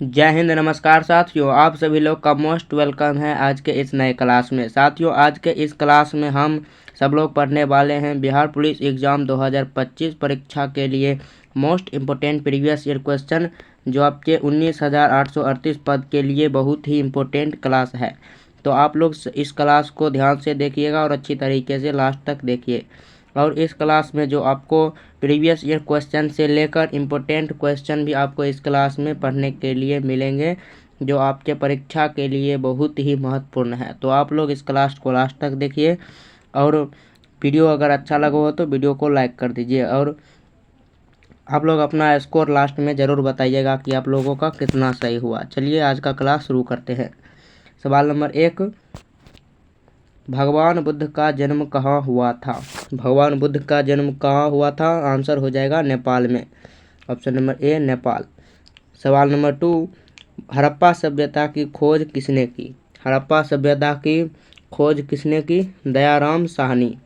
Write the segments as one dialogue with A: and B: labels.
A: जय हिंद, नमस्कार साथियों। आप सभी लोग का मोस्ट वेलकम है आज के इस नए क्लास में। साथियों, आज के इस क्लास में हम सब लोग पढ़ने वाले हैं बिहार पुलिस एग्ज़ाम 2025 परीक्षा के लिए most important previous year question, जो आपके 19,838 पद के लिए बहुत ही इम्पोर्टेंट क्लास है। तो आप लोग इस क्लास को ध्यान से देखिएगा और अच्छी तरीके से लास्ट तक देखिए। और इस क्लास में जो आपको प्रीवियस ईयर क्वेश्चन से लेकर इम्पोर्टेंट क्वेश्चन भी आपको इस क्लास में पढ़ने के लिए मिलेंगे, जो आपके परीक्षा के लिए बहुत ही महत्वपूर्ण है। तो आप लोग इस क्लास को लास्ट तक देखिए और वीडियो अगर अच्छा लगा हो तो वीडियो को लाइक कर दीजिए। और आप लोग अपना स्कोर लास्ट में ज़रूर बताइएगा कि आप लोगों का कितना सही हुआ। चलिए आज का क्लास शुरू करते हैं। सवाल नंबर 1, भगवान बुद्ध का जन्म कहाँ हुआ था? भगवान बुद्ध का जन्म कहाँ हुआ था? आंसर हो जाएगा नेपाल में। ऑप्शन नंबर ए नेपाल। सवाल नंबर 2, हड़प्पा सभ्यता की खोज किसने की? हड़प्पा सभ्यता की खोज किसने की? Dayaram Sahni.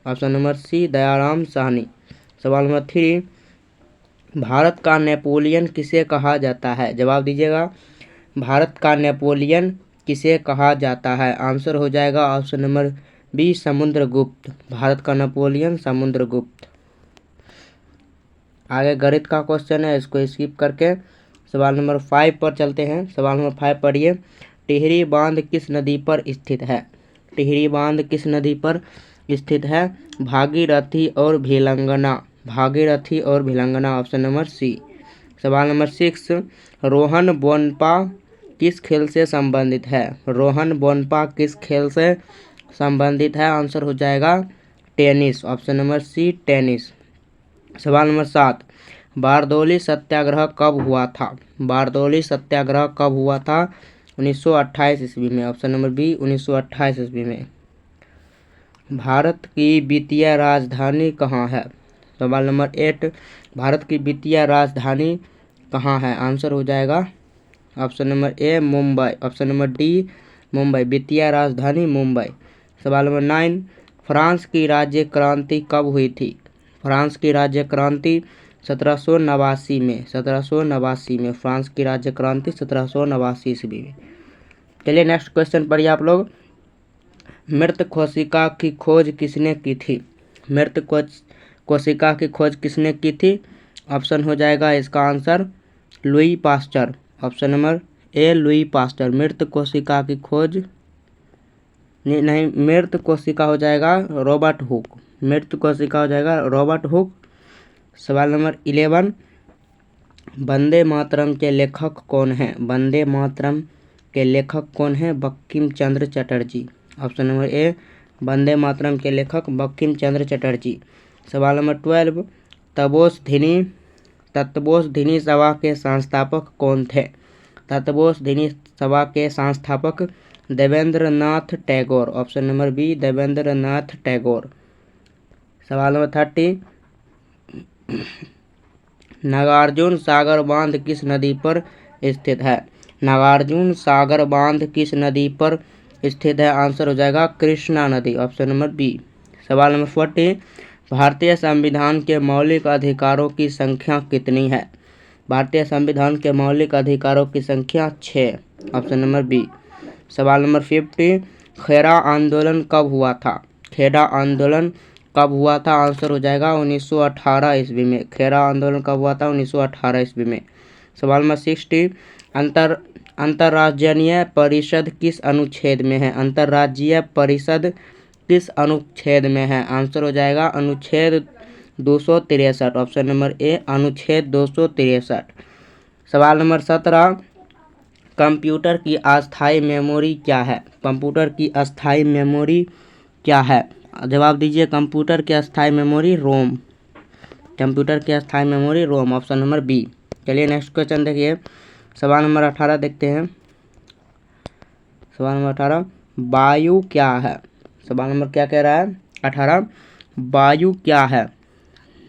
A: Option number C Dayaram Sahni. सवाल नंबर 3, भारत का नेपोलियन किसे कहा जाता है? जवाब दीजिएगा। भारत का नेपोलियन किसे कहा जाता है? आंसर हो जाएगा option number B Samudragupta. Bharat का नेपोलियन समुद्रगुप्त। आगे गणित का क्वेश्चन है, इसको स्किप करके सवाल नंबर 5 पर चलते हैं। सवाल नंबर 5 पढ़िए। टिहरी बांध किस नदी पर स्थित है? टिहरी बांध किस नदी पर स्थित है? भागीरथी और भिलंगना। भागीरथी और भिलंगना। ऑप्शन नंबर सी। सवाल नंबर 6, रोहन बोनपा किस खेल से संबंधित है? रोहन बोनपा किस खेल से संबंधित है? आंसर हो जाएगा tennis. Option number C tennis. सवाल नंबर 7, बारदौली सत्याग्रह कब हुआ था? बारदौली सत्याग्रह कब हुआ था? 1928 ईस्वी में। ऑप्शन नंबर बी 1928 ईस्वी में। भारत की वित्तीय राजधानी कहाँ है? सवाल नंबर 8, भारत की वित्तीय राजधानी कहाँ है? आंसर हो जाएगा ऑप्शन नंबर ए Mumbai. Option number D Mumbai. वित्तीय राजधानी मुंबई। सवाल नंबर 9, फ्रांस की राज्य क्रांति कब हुई थी? फ्रांस की राज्य क्रांति 1789 में। 1789 में फ्रांस की राज्य क्रांति 1789 ईस्वी में। चलिए नेक्स्ट क्वेश्चन पढ़िए आप लोग। मृत कोशिका की खोज किसने की थी? मृत कोशिका की खोज किसने की थी? ऑप्शन हो जाएगा इसका answer Louis Pasteur. Option number ए लुई पास्चर। मृत कोशिका की खोज नहीं, मृत कोशिका हो जाएगा रॉबर्ट हुक। मृत कोशिका हो जाएगा रॉबर्ट हुक। सवाल नंबर 11, वंदे मातरम के लेखक कौन हैं? वंदे मातरम के लेखक कौन हैं? बंकिम चंद्र चटर्जी। ऑप्शन नंबर ए वंदे मातरम के लेखक बंकिम चंद्र चटर्जी। सवाल नंबर 12, तत्वोधनी सभा के संस्थापक कौन थे? तत्वोधनी सभा के संस्थापक Devendra Nath Tagore. Option number B Devendra Nath Tagore. सवाल नंबर 30, नागार्जुन सागर बांध किस नदी पर स्थित है? नागार्जुन सागर बांध किस नदी पर स्थित है? आंसर हो जाएगा कृष्णा नदी। Option number B. सवाल नंबर 40, भारतीय संविधान के मौलिक अधिकारों की संख्या कितनी है? भारतीय संविधान के मौलिक अधिकारों की संख्या 6। Option number B. सवाल नंबर 50, खेड़ा आंदोलन कब हुआ था? खेड़ा आंदोलन कब हुआ था? आंसर हो जाएगा 1918 ईस्वी में। खेड़ा आंदोलन कब हुआ था? 1918 ईस्वी में। सवाल नंबर 60, अंतर्राज्यीय परिषद किस अनुच्छेद में है? अंतर्राज्यीय परिषद किस अनुच्छेद में है? आंसर हो जाएगा अनुच्छेद 263। ऑप्शन नंबर ए अनुच्छेद 263। सवाल नंबर 17, कंप्यूटर की अस्थायी मेमोरी क्या है? कंप्यूटर की अस्थायी मेमोरी क्या है? जवाब दीजिए। कंप्यूटर की अस्थायी मेमोरी रोम। कंप्यूटर की अस्थायी memory ROM. Option number B. चलिए नेक्स्ट क्वेश्चन देखिए। सवाल नंबर 18 देखते हैं। सवाल नंबर 18, वायु क्या है? सवाल नंबर क्या कह रहा है? 18, वायु क्या है?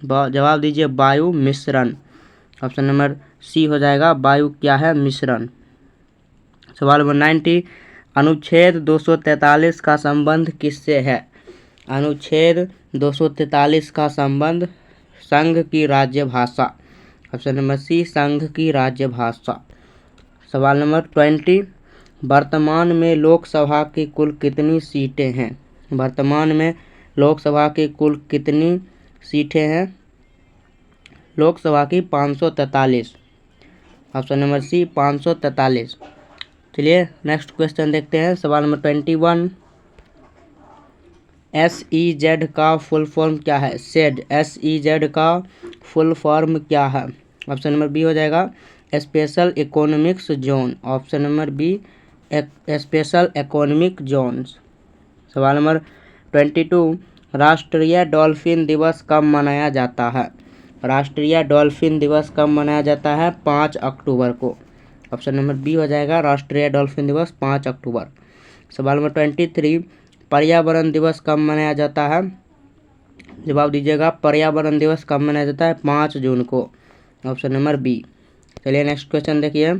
A: जवाब दीजिए वायु मिश्रण। ऑप्शन नंबर सी हो जाएगा वायु क्या है? मिश्रण। सवाल नंबर 90, अनुच्छेद 243 का संबंध किससे है? अनुच्छेद 243 का संबंध संघ की राज्य भाषा। ऑप्शन नंबर सी संघ की राज्य भाषा। सवाल नंबर 20, वर्तमान में लोकसभा की कुल कितनी सीटें हैं? वर्तमान में लोकसभा की कुल कितनी सीटें हैं? लोकसभा की 543। Option number C 543। चलिए नेक्स्ट क्वेश्चन देखते हैं। सवाल नंबर 21, SEZ का फुल फॉर्म क्या है? सेड, SEZ का फुल फॉर्म क्या है? ऑप्शन नंबर बी हो जाएगा special economics zone. Option number B special economic zones. सवाल नंबर 22, राष्ट्रीय डॉल्फिन दिवस कब मनाया जाता है? राष्ट्रीय डॉल्फिन दिवस कब मनाया जाता है? 5 अक्टूबर को। ऑप्शन नंबर बी हो जाएगा राष्ट्रीय डॉल्फिन दिवस 5 अक्टूबर। सवाल नंबर 23, पर्यावरण दिवस कब मनाया जाता है? जवाब दीजिएगा। पर्यावरण दिवस कब मनाया जाता है? 5 जून को। Option number B. चलिए नेक्स्ट क्वेश्चन देखिए।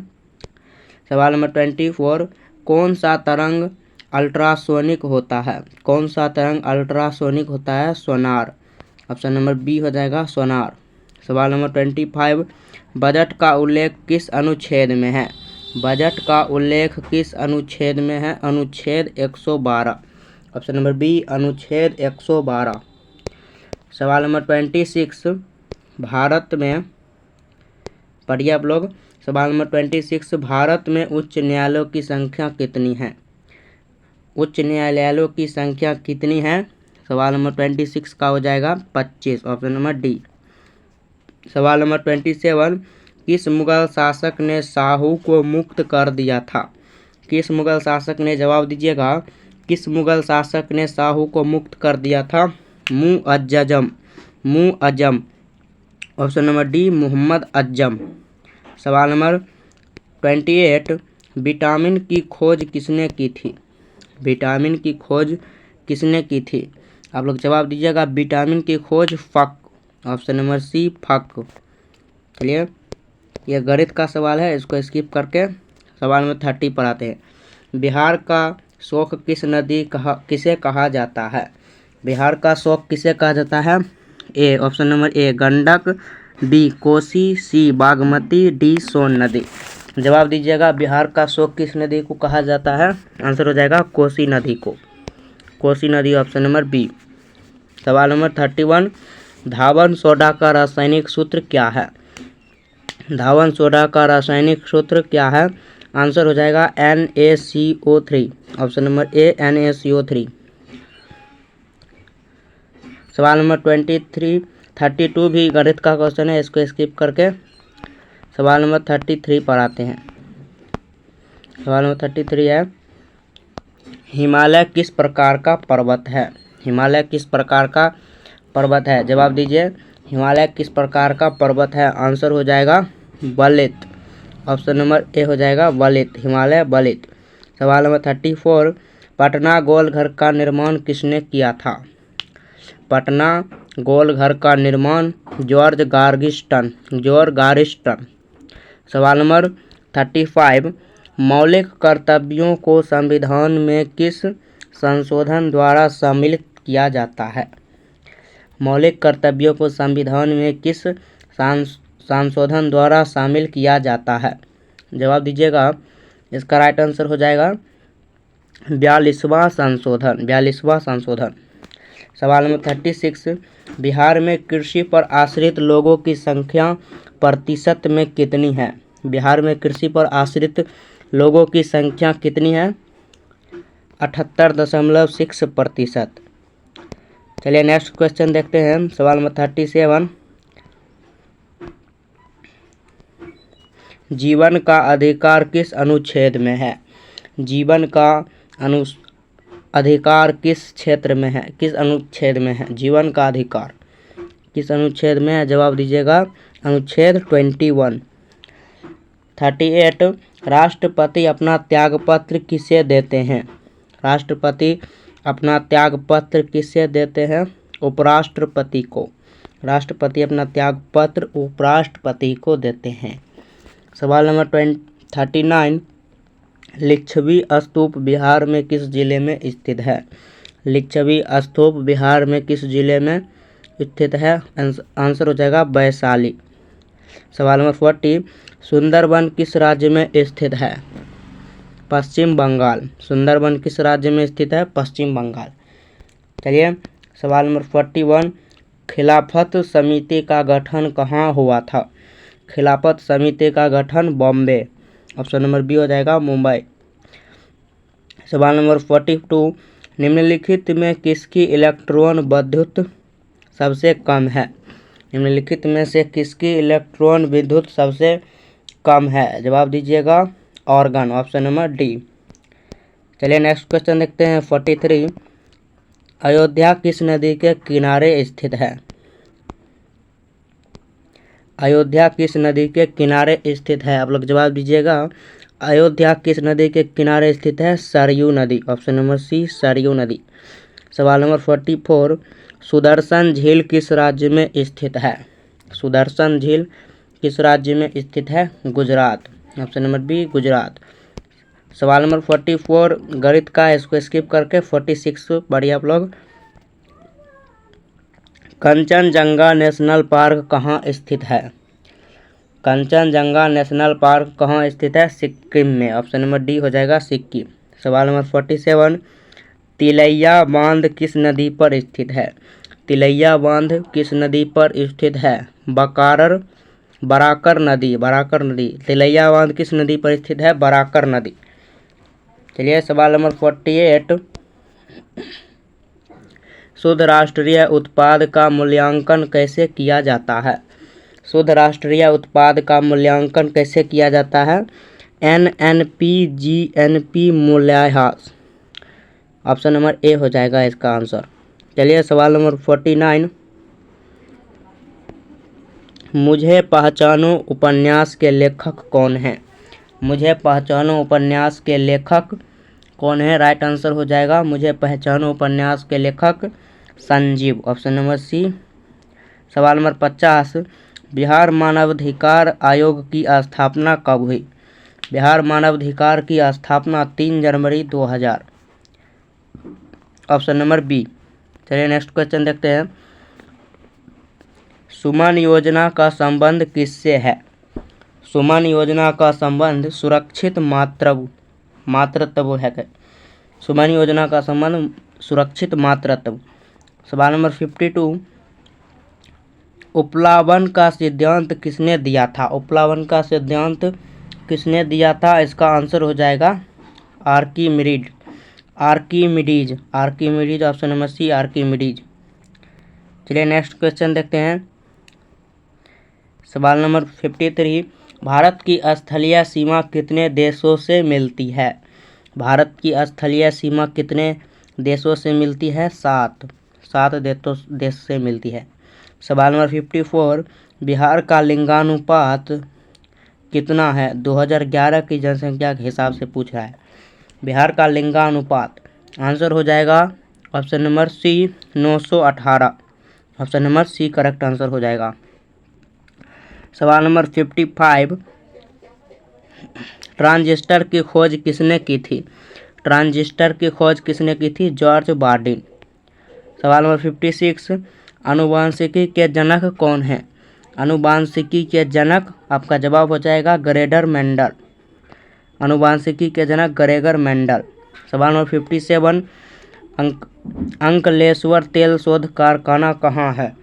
A: सवाल नंबर 24, कौन सा तरंग अल्ट्रासोनिक होता है? कौन सा तरंग अल्ट्रासोनिक होता है? सोनार। ऑप्शन नंबर बी हो जाएगा सोनार। सवाल नंबर 25, बजट का उल्लेख किस अनुच्छेद में है? बजट का उल्लेख किस अनुच्छेद में है? अनुच्छेद 112। ऑप्शन नंबर बी अनुच्छेद 112। सवाल नंबर 26, भारत में पढ़िए आप लोग। सवाल नंबर 26, भारत में उच्च न्यायालयों की संख्या कितनी है? उच्च न्यायालयों की संख्या कितनी है? सवाल नंबर 26 का हो जाएगा 25। Option number D. सवाल नंबर 27, किस मुगल शासक ने साहू को मुक्त कर दिया था? किस मुगल शासक ने, जवाब दीजिएगा, किस मुगल शासक ने साहू को मुक्त कर दिया था? Muazzam. Muazzam. Option number D Mohammad Azzam. सवाल नंबर 28, विटामिन की खोज किसने की थी? विटामिन की खोज किसने की थी? आप लोग जवाब दीजिएगा। विटामिन की खोज Funk. Option number C Funk. चलिए यह गणित का सवाल है, इसको स्किप करके सवाल नंबर 30 पर आते हैं। बिहार का शोक किस नदी किसे कहा जाता है? बिहार का शोक किसे कहा जाता है? A, option number A Gandak, B Kosi, C Bagmati, D Son नदी। जवाब दीजिएगा। बिहार का शोक किस नदी को कहा जाता है? आंसर हो जाएगा कोसी नदी को। कोसी नदी। Option number B. सवाल नंबर 31, धावन सोडा का रासायनिक सूत्र क्या है? धावन सोडा का रासायनिक सूत्र क्या है? आंसर हो जाएगा NaCO3। ऑप्शन नंबर ए NaCO3। सवाल नंबर 32 भी गणित का क्वेश्चन है, इसको स्किप करके सवाल नंबर 33 पर आते हैं। सवाल नंबर 33 है, हिमालय किस प्रकार का पर्वत है? हिमालय किस प्रकार का पर्वत है? जवाब दीजिए। हिमालय किस प्रकार का पर्वत है? आंसर हो जाएगा वलित। ऑप्शन नंबर ए हो जाएगा वलित। हिमालय वलित। सवाल नंबर 34, पटना गोलघर का निर्माण किसने किया था? पटना गोलघर का निर्माण जॉर्ज गार्विस्टन। जॉर्ज गार्विस्टन। सवाल नंबर 35, मौलिक कर्तव्यों को संविधान में किस संशोधन द्वारा सम्मिलित किया जाता है? मौलिक कर्तव्यों को संविधान में किस संशोधन द्वारा शामिल किया जाता है? जवाब दीजिएगा। इसका राइट आंसर हो जाएगा 42वां संशोधन। 42वां संशोधन। सवाल नंबर 36, बिहार में कृषि पर आश्रित लोगों की संख्या प्रतिशत में कितनी है? बिहार में कृषि पर आश्रित लोगों की संख्या कितनी है? 78.6%। चलिए नेक्स्ट क्वेश्चन देखते हैं। सवाल नंबर 37, जीवन का अधिकार किस अनुच्छेद में है? जीवन का अधिकार किस क्षेत्र में है? किस अनुच्छेद में है? जीवन का अधिकार किस अनुच्छेद में है? जवाब दीजिएगा अनुच्छेद 21। 38, राष्ट्रपति अपना त्यागपत्र किसे देते हैं? राष्ट्रपति अपना त्यागपत्र किसे देते हैं? उपराष्ट्रपति को। राष्ट्रपति अपना त्यागपत्र उपराष्ट्रपति को देते हैं। सवाल नंबर 39, लिच्छवी स्तूप बिहार में किस जिले में स्थित है? लिच्छवी स्तूप बिहार में किस जिले में स्थित है? आंसर हो जाएगा वैशाली। सवाल नंबर 40, सुंदरबन किस राज्य में स्थित है? पश्चिम बंगाल। सुंदरबन किस राज्य में स्थित है? पश्चिम बंगाल। चलिए सवाल नंबर 41, खिलाफत समिति का गठन कहाँ हुआ था? खिलाफत समिति का गठन बॉम्बे, ऑप्शन नंबर बी हो जाएगा, मुंबई। सवाल नंबर 42, निम्नलिखित में किसकी इलेक्ट्रॉन विद्युत सबसे कम है? निम्नलिखित में से किसकी इलेक्ट्रॉन विद्युत सबसे कम है? जवाब दीजिएगा ऑर्गन, ऑप्शन नंबर डी। चलिए नेक्स्ट क्वेश्चन देखते हैं 43, अयोध्या किस नदी के किनारे स्थित है? अयोध्या किस नदी के किनारे स्थित है? आप लोग जवाब दीजिएगा, अयोध्या किस नदी के किनारे स्थित है? सरयू नदी, ऑप्शन नंबर सी, सरयू नदी। सवाल नंबर 44, सुदर्शन झील किस राज्य में स्थित है? सुदर्शन झील किस राज्य में स्थित है? Gujarat, option number B, Gujarat. सवाल नंबर 44, गणित का इसको स्किप करके 46 बढ़िया आप लोग। कंचनजंगा नेशनल पार्क कहाँ स्थित है? कंचनजंगा नेशनल पार्क कहाँ स्थित है? सिक्किम में, ऑप्शन नंबर डी हो जाएगा, सिक्किम। सवाल नंबर 47, तिलैया बांध किस नदी पर स्थित है? तिलैया बांध किस नदी पर स्थित है? बराकर नदी, बराकर नदी। तिलैया बांध किस नदी पर स्थित है? बराकर नदी। चलिए सवाल नंबर 48, शुद्ध राष्ट्रीय उत्पाद का मूल्यांकन कैसे किया जाता है? शुद्ध राष्ट्रीय उत्पाद का मूल्यांकन कैसे किया जाता है? NNP GNP मूल्यह्रास, ऑप्शन नंबर ए हो जाएगा इसका आंसर। चलिए सवाल नंबर 49, मुझे पहचानो उपन्यास के लेखक कौन हैं? मुझे पहचानो उपन्यास के लेखक कौन है? राइट आंसर हो जाएगा, मुझे पहचानो उपन्यास के लेखक संजीव, ऑप्शन नंबर सी। सवाल नंबर 50, बिहार मानवाधिकार आयोग की स्थापना कब हुई? बिहार मानवाधिकार की स्थापना 3 जनवरी 2000, ऑप्शन नंबर बी। चलिए नेक्स्ट क्वेश्चन देखते हैं, सुमन योजना का संबंध किससे है? सुमन योजना का संबंध सुरक्षित मातृत्व है। सुमन योजना का संबंध सुरक्षित मातृत्व। सवाल नंबर 52, उपलावन का सिद्धांत किसने दिया था? उपलावन का सिद्धांत किसने दिया था? इसका आंसर हो जाएगा Archimedes, Archimedes, option number C, Archimedes. चलिए नेक्स्ट क्वेश्चन देखते हैं, सवाल नंबर 53, भारत की स्थलीय सीमा कितने देशों से मिलती है? भारत की स्थलीय सीमा कितने देशों से मिलती है? 7 देश से मिलती है। सवाल नंबर 54, बिहार का लिंगानुपात कितना है? 2011 की जनसंख्या के हिसाब से पूछ रहा है। बिहार का लिंगानुपात, आंसर हो जाएगा option number C, 918, option number C correct answer हो जाएगा। सवाल नंबर 55, ट्रांजिस्टर की खोज किसने की थी? ट्रांजिस्टर की खोज किसने की थी? George Bardeen. सवाल नंबर 56, आनुवांशिकी के जनक कौन है? आनुवांशिकी के जनक, आपका जवाब हो जाएगा ग्रेगर मेंडल, आनुवांशिकी के जनक ग्रेगर मेंडल। सवाल नंबर 57, अंकलेश्वर तेल शोध कारखाना कहाँ है?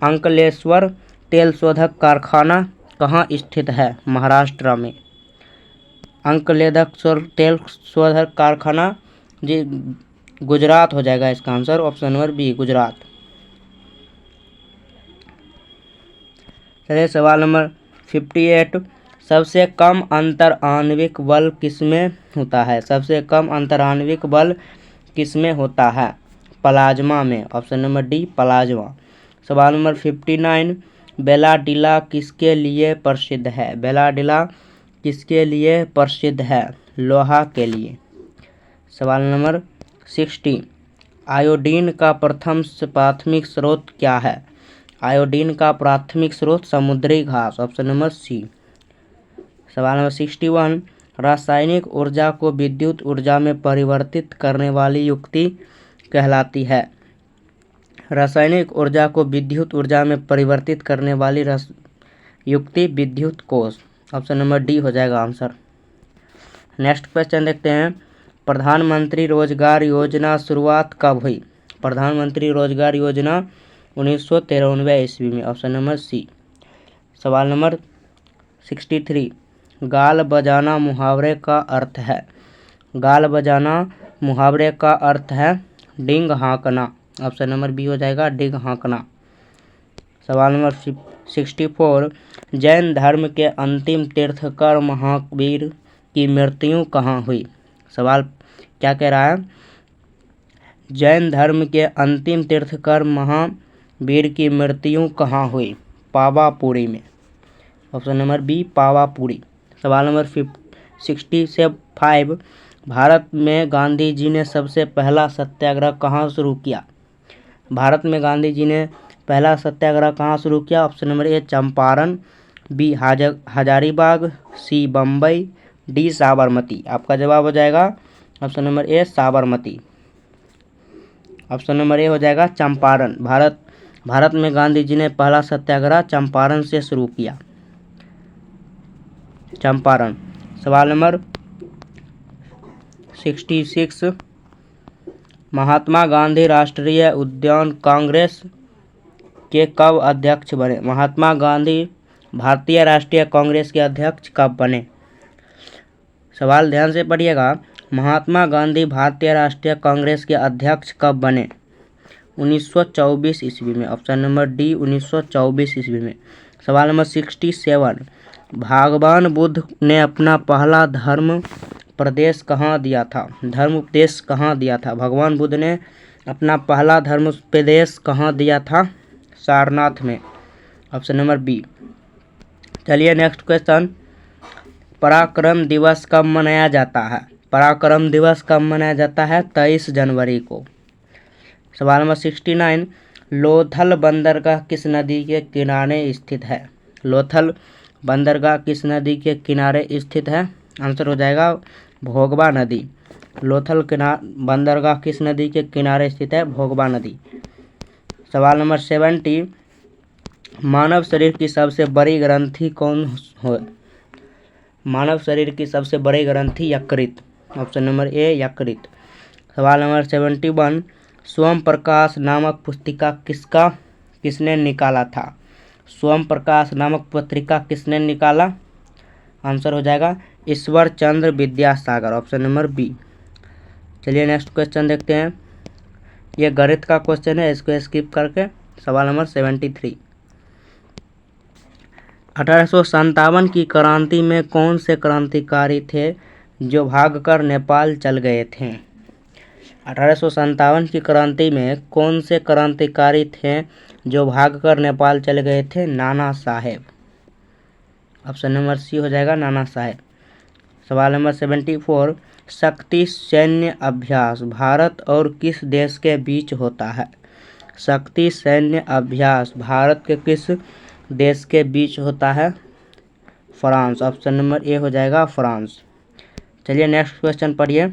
A: अंकलेश्वर तेल शोधक कारखाना कहाँ स्थित है? महाराष्ट्र में। अंकलेश्वर तेल शोधक कारखाना जी गुजरात हो जाएगा इसका answer, option number B, Gujarat. चलिए सवाल नंबर 58, सबसे कम अंतर आणविक बल किसमें होता है? सबसे कम अंतर आणविक बल किसमें होता है? प्लाज्मा में, ऑप्शन नंबर डी, प्लाज्मा। सवाल नंबर 59, बेलाडीला किसके लिए प्रसिद्ध है? बेलाडीला किसके लिए प्रसिद्ध है? लोहा के लिए। सवाल नंबर 60, आयोडीन का प्राथमिक स्रोत क्या है? आयोडीन का प्राथमिक स्रोत समुद्री घास, ऑप्शन नंबर सी। सवाल नंबर 61, रासायनिक ऊर्जा को विद्युत ऊर्जा में परिवर्तित करने वाली युक्ति कहलाती है? रासायनिक ऊर्जा को विद्युत ऊर्जा में परिवर्तित करने वाली युक्ति विद्युत कोष, ऑप्शन नंबर डी हो जाएगा आंसर। नेक्स्ट क्वेश्चन देखते हैं, प्रधानमंत्री रोजगार योजना शुरुआत कब हुई? प्रधानमंत्री रोजगार योजना 1993 ईस्वी में, ऑप्शन नंबर सी। सवाल नंबर 63, गाल बजाना मुहावरे का अर्थ है? गाल बजाना मुहावरे का अर्थ है डिंग हाँकना, ऑप्शन नंबर बी हो जाएगा डिंग हाँकना। सवाल नंबर 64, जैन धर्म के अंतिम तीर्थकर महावीर की मृत्यु कहाँ हुई? सवाल क्या कह रहा है, जैन धर्म के अंतिम तीर्थकर महावीर की मृत्यु कहाँ हुई? पावापुरी में, ऑप्शन नंबर बी पावापुरी। सवाल नंबर 65, भारत में गांधी जी ने सबसे पहला सत्याग्रह कहाँ शुरू किया? भारत में गांधी जी ने पहला सत्याग्रह कहाँ शुरू किया? Option number A Champaran, B Hazaribagh, C Bombay, D Sabarmati. आपका जवाब हो जाएगा option number A Sabarmati. Option number A हो जाएगा चंपारण। भारत में गांधी जी ने पहला सत्याग्रह चंपारण से शुरू किया, चंपारण। सवाल नंबर 66, महात्मा गांधी राष्ट्रीय उद्यान कांग्रेस के कब अध्यक्ष बने? महात्मा गांधी भारतीय राष्ट्रीय कांग्रेस के अध्यक्ष कब बने? सवाल ध्यान से पढ़िएगा, महात्मा गांधी भारतीय राष्ट्रीय कांग्रेस के अध्यक्ष कब बने? 1924 ईस्वी में, ऑप्शन नंबर डी 1924 ईस्वी में। सवाल नंबर 67, भगवान बुद्ध ने अपना पहला धर्म प्रदेश कहाँ दिया था? धर्म उपदेश कहाँ दिया था? भगवान बुद्ध ने अपना पहला धर्म उपदेश कहाँ दिया था? सारनाथ में, ऑप्शन नंबर बी। चलिए नेक्स्ट क्वेश्चन, पराक्रम दिवस कब मनाया जाता है? पराक्रम दिवस कब मनाया जाता है? 23 जनवरी को। सवाल नंबर 69, लोथल बंदरगाह किस नदी के किनारे स्थित है? लोथल बंदरगाह किस नदी के किनारे स्थित है? आंसर हो जाएगा भोगवा नदी। लोथल बंदरगाह किस नदी के किनारे स्थित है? भोगवा नदी। सवाल नंबर 70, मानव शरीर की सबसे बड़ी ग्रंथि कौन हो? मानव शरीर की सबसे बड़ी ग्रंथि यकृत, ऑप्शन नंबर ए यकृत। सवाल नंबर 71, स्वयं प्रकाश नामक पुस्तिका किसने निकाला था? स्वयं प्रकाश नामक पत्रिका किसने निकाला? आंसर हो जाएगा Ishwar Chandra Vidyasagar, option number B. चलिए नेक्स्ट क्वेश्चन देखते हैं, ये गणित का क्वेश्चन है, इसको स्किप करके। सवाल नंबर 73, 1857 की क्रांति में कौन से क्रांतिकारी थे जो भागकर नेपाल चल गए थे? 1857 की क्रांति में कौन से क्रांतिकारी थे जो भागकर नेपाल चले गए थे? नाना साहेब, ऑप्शन नंबर सी हो जाएगा नाना साहेब। सवाल नंबर 74, शक्ति सैन्य अभ्यास भारत और किस देश के बीच होता है? शक्ति सैन्य अभ्यास भारत के किस देश के बीच होता है? फ्रांस, ऑप्शन नंबर ए हो जाएगा फ्रांस। चलिए नेक्स्ट क्वेश्चन पढ़िए,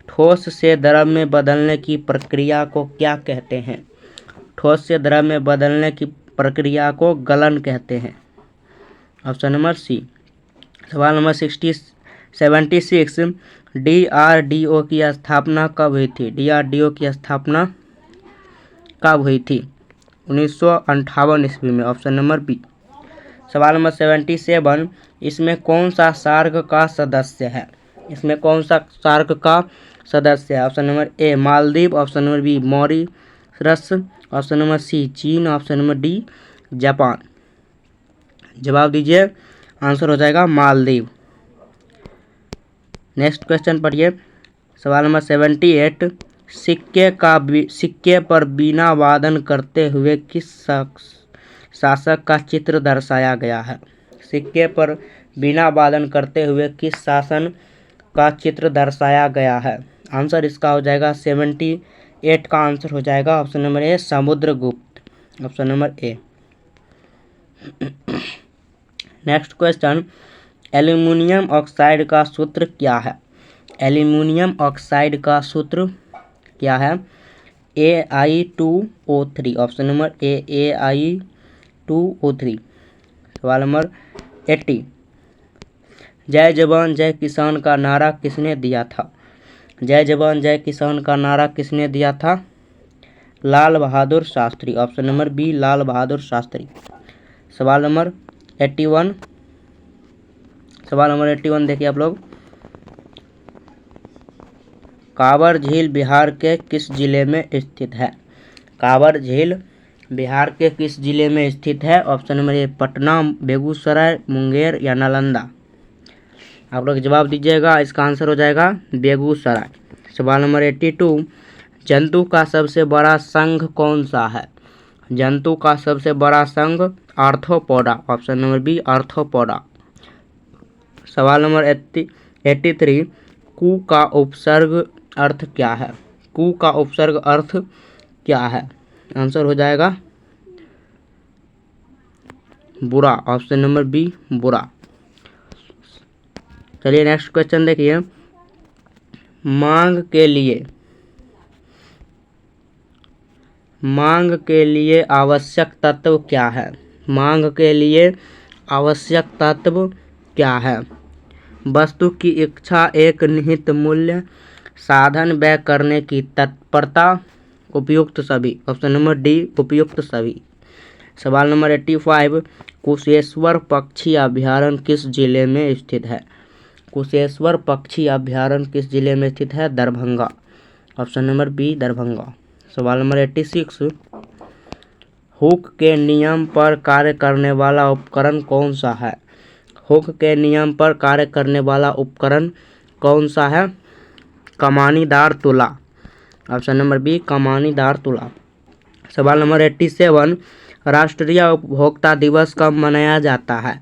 A: ठोस से द्रव में बदलने की प्रक्रिया को क्या कहते हैं? ठोस से द्रव में बदलने की प्रक्रिया को गलन कहते हैं, ऑप्शन नंबर सी। सवाल नंबर 76, DRDO की स्थापना कब हुई थी? DRDO की स्थापना कब हुई थी? 1958 ईस्वी में, ऑप्शन नंबर बी। सवाल नंबर 77, इसमें कौन सा सार्क का सदस्य है? इसमें कौन सा सार्क का सदस्य है? Option number A Maldives, option number B Mauritius, option number C चीन, ऑप्शन नंबर डी जापान। जवाब दीजिए, आंसर हो जाएगा मालदीव। नेक्स्ट क्वेश्चन पढ़िए, सवाल नंबर 78, सिक्के पर बीना वादन करते हुए किस शासक का चित्र दर्शाया गया है? सिक्के पर बीना वादन करते हुए किस शासन का चित्र दर्शाया गया है? आंसर इसका हो जाएगा 78 का आंसर हो जाएगा ऑप्शन नंबर ए समुद्रगुप्त, ऑप्शन नंबर ए। नेक्स्ट क्वेश्चन, एल्युमिनियम ऑक्साइड का सूत्र क्या है? एल्युमिनियम ऑक्साइड का सूत्र क्या है? Ai2O3, ऑप्शन नंबर ए Ai2O3। सवाल नंबर 80, जय जवान जय किसान का नारा किसने दिया था? जय जवान जय किसान का नारा किसने दिया था? Lal Bahadur Shastri. Option number B, Lal Bahadur Shastri. सवाल नंबर 81। सवाल नंबर 81 देखिए आप लोग। कांवर झील बिहार के किस जिले में स्थित है? कांवर झील बिहार के किस जिले में स्थित है? ऑप्शन नंबर ए पटना, बेगूसराय, मुंगेर या नालंदा। आप लोग जवाब दीजिएगा। इसका आंसर हो जाएगा बेगूसराय। सवाल नंबर 82। जंतु का सबसे बड़ा संघ कौन सा है? जंतु का सबसे बड़ा संघ Arthropoda. Option number B, Arthropoda. सवाल नंबर 83। कु का उपसर्ग अर्थ क्या है? कु का उपसर्ग अर्थ क्या है? आंसर हो जाएगा बुरा। ऑप्शन नंबर बी, बुरा। चलिए नेक्स्ट क्वेश्चन देखिए। मांग के लिए आवश्यक तत्व क्या है? मांग के लिए आवश्यक तत्व क्या है? वस्तु की इच्छा, एक निहित मूल्य, साधन व्यय करने की तत्परता, उपयुक्त सभी। ऑप्शन नंबर डी, उपयुक्त सभी। सवाल नंबर 85। कुशेश्वर पक्षी अभ्यारण्य किस जिले में स्थित है? कुशेश्वर पक्षी अभ्यारण्य किस जिले में स्थित है? Darbhanga. Option number B, Darbhanga. सवाल नंबर 86। हुक के नियम पर कार्य करने वाला उपकरण कौन सा है? हुक के नियम पर कार्य करने वाला उपकरण कौन सा है? कमानीदार तुला। ऑप्शन नंबर बी, कमानीदार तुला। सवाल नंबर 87। राष्ट्रीय उपभोक्ता दिवस कब मनाया जाता है?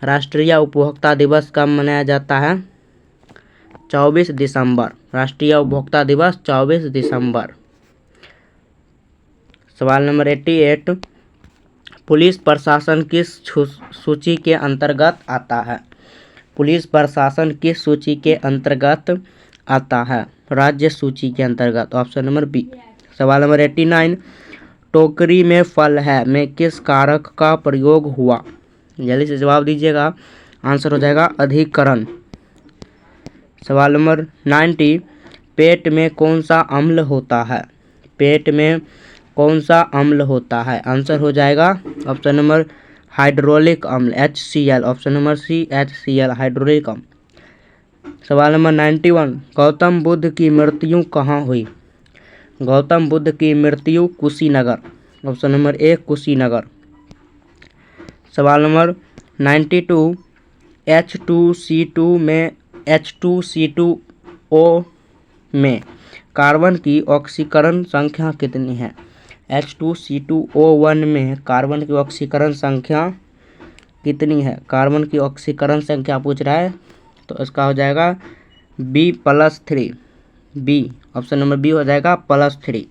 A: राष्ट्रीय उपभोक्ता दिवस कब मनाया जाता है? 24 दिसंबर। राष्ट्रीय उपभोक्ता दिवस 24 दिसंबर। सवाल नंबर 88। पुलिस प्रशासन किस सूची के अंतर्गत आता है? पुलिस प्रशासन किस सूची के अंतर्गत आता है? राज्य सूची के अंतर्गत। Option number B. सवाल नंबर 89। टोकरी में फल है में किस कारक का प्रयोग हुआ? जल्दी से जवाब दीजिएगा। आंसर हो जाएगा अधिकरण। सवाल नंबर 90। पेट में कौन सा अम्ल होता है? पेट में कौन सा अम्ल होता है? आंसर हो जाएगा ऑप्शन नंबर हाइड्रोलिक अम्ल, HCl। Option number C, HCl, hydraulic अम्ल। सवाल नंबर 91। गौतम बुद्ध की मृत्यु कहाँ हुई? गौतम बुद्ध की मृत्यु कुशीनगर। ऑप्शन नंबर ए, कुशीनगर। सवाल नंबर 92। H2CO में कार्बन की ऑक्सीकरण संख्या कितनी है? H2CO1 में कार्बन की ऑक्सीकरण संख्या कितनी है? कार्बन की ऑक्सीकरण संख्या पूछ रहा है, तो इसका हो जाएगा B+3। B, option number B हो जाएगा +3।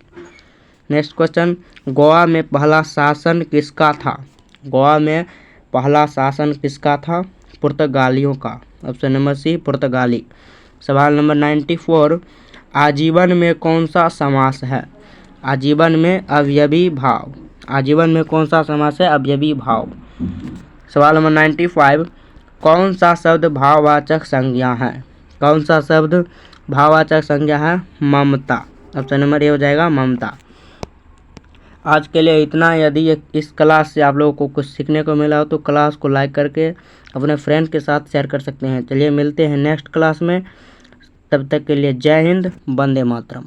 A: Next question. गोवा में पहला शासन किसका था? गोवा में पहला शासन किसका था? पुर्तगालियों का। ऑप्शन नंबर सी, पुर्तगाली। सवाल नंबर 94। आजीवन में कौन सा समास है? आजीवन में अवयवी भाव। आजीवन में कौन सा समास है? अवयवी भाव। सवाल नंबर 95। कौन सा शब्द भाववाचक संज्ञा है? कौन सा शब्द भाववाचक संज्ञा है? ममता। ऑप्शन नंबर ए हो जाएगा ममता। आज के लिए इतना। यदि इस क्लास से आप लोगों को कुछ सीखने को मिला हो तो क्लास को लाइक करके अपने फ्रेंड के साथ शेयर कर सकते हैं। चलिए मिलते हैं नेक्स्ट क्लास में। तब तक के लिए जय हिंद, वंदे मातरम।